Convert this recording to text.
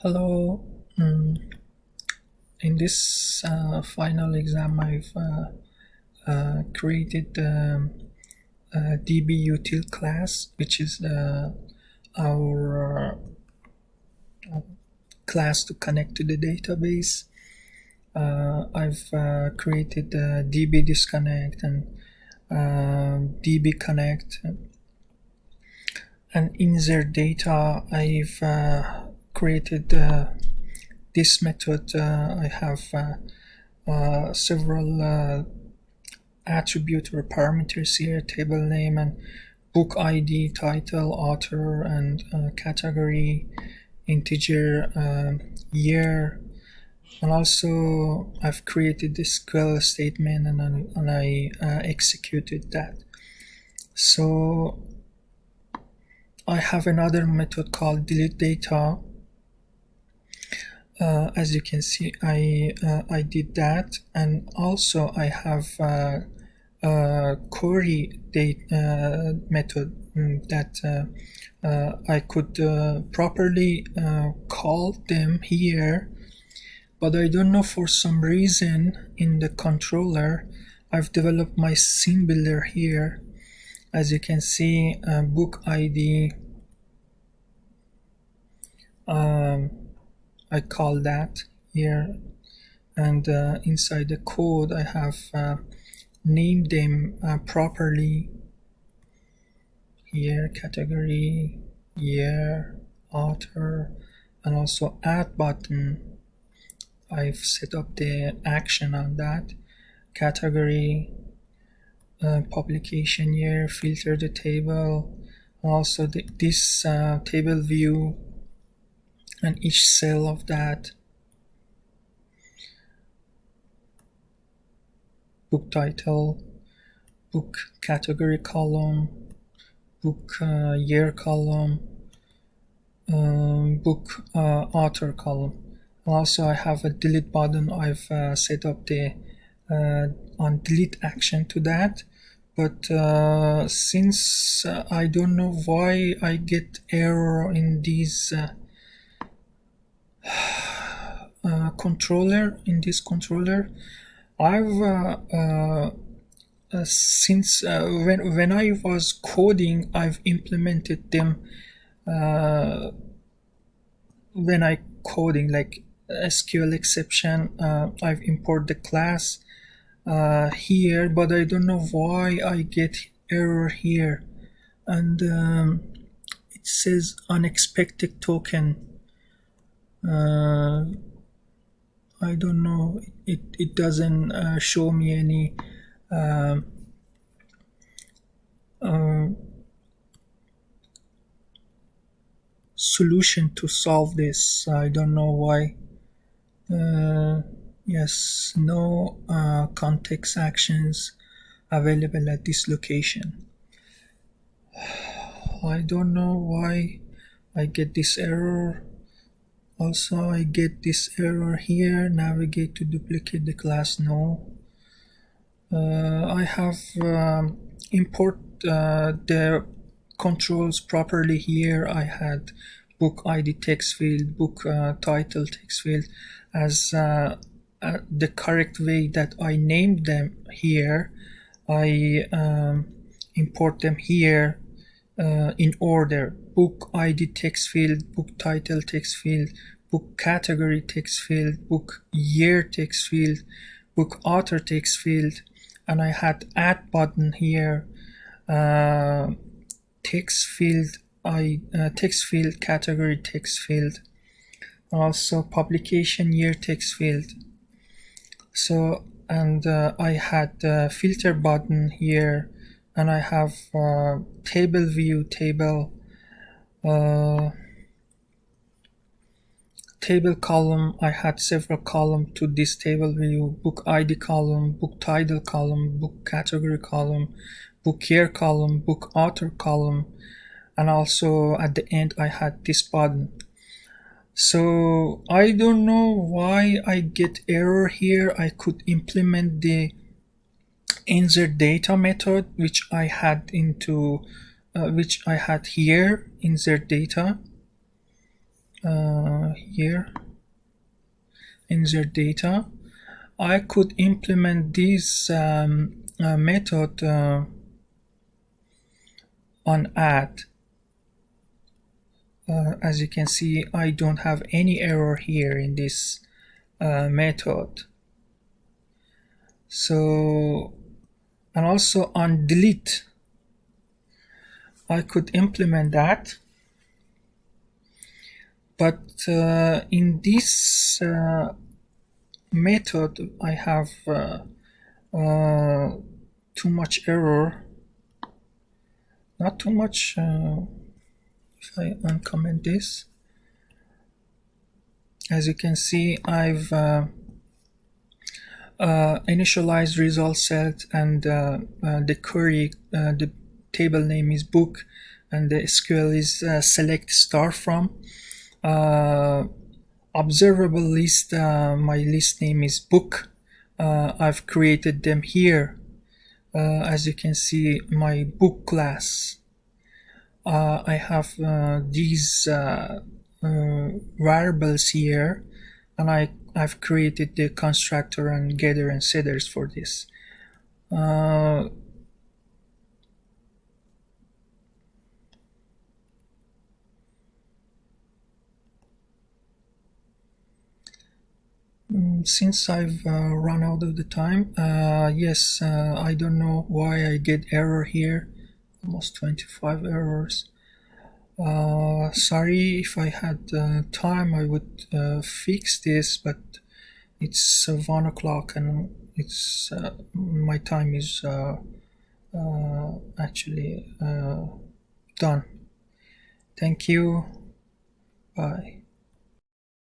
Hello. In this final exam, I've created a DButil class, which is our class to connect to the database. I've created DB disconnect and DB connect and insert data. I've created this method. I have several attribute or parameters here: table name and book ID, title, author, and category, integer, year. And also I've created this SQL statement and I executed that. So I have another method called delete data. As you can see, I did that, and also I have query date method that I could properly call them here, but I don't know, for some reason in the controller I've developed my scene builder here. As you can see, book ID, I call that here, and inside the code I have named them properly here: category, year, author, and also add button. I've set up the action on that. Category, publication year, filter the table, also this table view and each cell of that. Book title, book category column, book year column, book author column. Also I have a delete button. I've set up the on delete action to that, but since I don't know why I get error in these controller, in this controller, I've since when I was coding, I've implemented them when I coding like SQL exception. I've imported the class here, but I don't know why I get error here, and it says unexpected token. I don't know, it doesn't show me any solution to solve this. I don't know why. Yes, no context actions available at this location. I don't know why I get this error. Also I get this error here: navigate to duplicate the class. No. I have import the controls properly here. I had book ID text field, book title text field as the correct way that I named them here. I import them here in order: book ID text field, book title text field, book category text field, book year text field, book author text field, and I had add button here, text field, text field, category text field, also publication year text field. So, and I had filter button here, and I have table view, table column. I had several columns to this table view: book ID column, book title column, book category column, book year column, book author column, and also at the end I had this button. So I don't know why I get error here. I could implement the insert data method, which I had here, insert data, here, insert data. I could implement this method on add. As you can see, I don't have any error here in this method. So, and also on delete, I could implement that, but in this method I have too much error. Not too much. If I uncomment this, as you can see, I've initialized result set, and the query, the table name is book, and the SQL is select star from. Observable list, my list name is book. I've created them here. As you can see, my book class. I have these variables here, and I've created the constructor and getter and setters for this. Since I've run out of the time, yes, I don't know why I get error here, almost 25 errors. Sorry, if I had time I would fix this, but it's 1 o'clock and it's my time is actually done. Thank you. Bye.